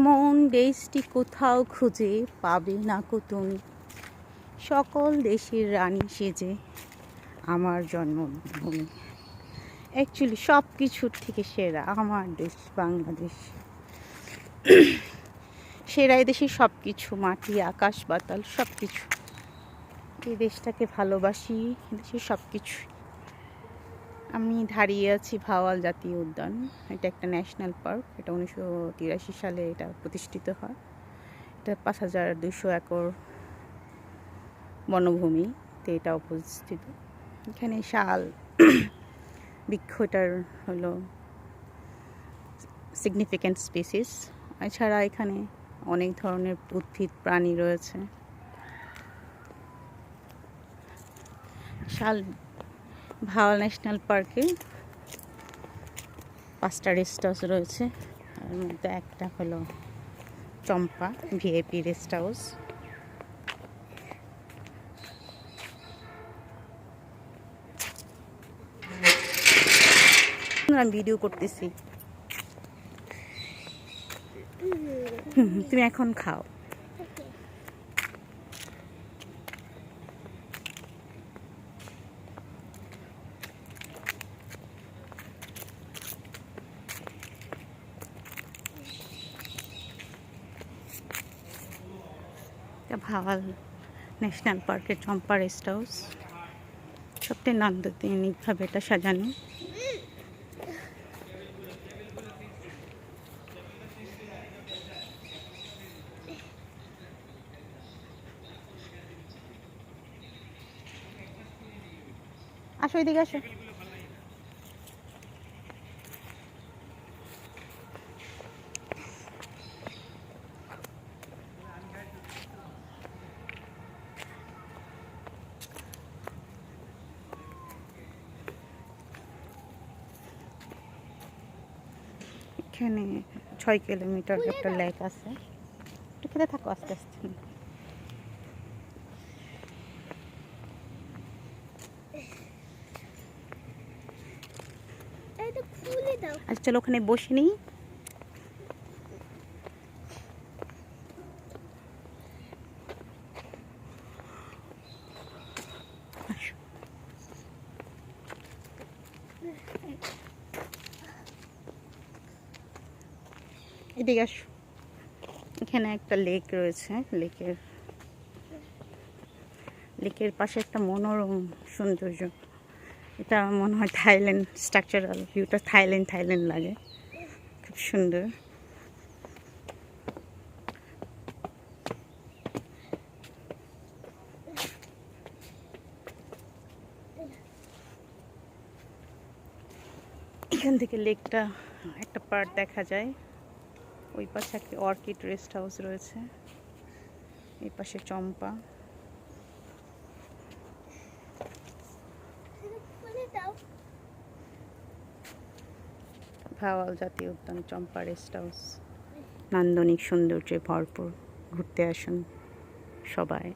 এমন দেশটি কোথাও খুঁজে পাবে না কো তুমি, সকল দেশের রানী সেজে আমার জন্মভূমি। অ্যাকচুয়ালি সব কিছুর থেকে সেরা আমার দেশ বাংলাদেশ। সেরা এই দেশের সব কিছু, মাটি আকাশ বাতাল সব কিছু। এই দেশটাকে ভালোবাসি, দেশের সব কিছু। আমি দাঁড়িয়ে আছি ভাওয়াল জাতীয় উদ্যান। এটা একটা ন্যাশনাল পার্ক। এটা 1983 সালে এটা প্রতিষ্ঠিত হয়। এটা 5200 একর বনভূমিতে এটা অবস্থিত। এখানে শাল বৃক্ষটার হলো সিগনিফিক্যান্ট স্পিসিস। এছাড়া এখানে অনেক ধরনের উদ্ভিদ প্রাণী রয়েছে। শাল ভাওয়াল ন্যাশনাল পার্কে 5টা রেস্ট হাউস রয়েছে। তার মধ্যে একটা হলো চম্পা ভিআইপি রেস্ট হাউস। আমি ভিডিও করতেছি, তুমি এখন খাও। ভাওয়াল ন্যাশনাল পার্কের চম্পা রেস্ট হাউস সবটাই নান্দনিকভাবে এটা সাজানো। আসো এদিকে আসো। এখানে 6 কিলোমিটার একটা লেক আছে। একটু খেতে থাকো আস্তে আস্তে। আচ্ছা চলো ওখানে বসে নিই। এদিকে আসো। এখানে একটা লেক রয়েছে। লেকের পাশে একটা মনোরম সৌন্দর্য। এটা মনে হয় থাইল্যান্ড, স্ট্রাকচারাল ভিউটা থাইল্যান্ড লাগে, খুব সুন্দর। এখান থেকে লেকটা একটা পার্ট দেখা যায়। ওই পাশে একটা অর্কিড রেস্ট হাউস রয়েছে, এই পাশে চম্পা। ভাওয়াল জাতীয় উদ্যান, চম্পা রেস্ট হাউস নান্দনিক সৌন্দর্যে ভরপুর। ঘুরতে আসুন সবাই।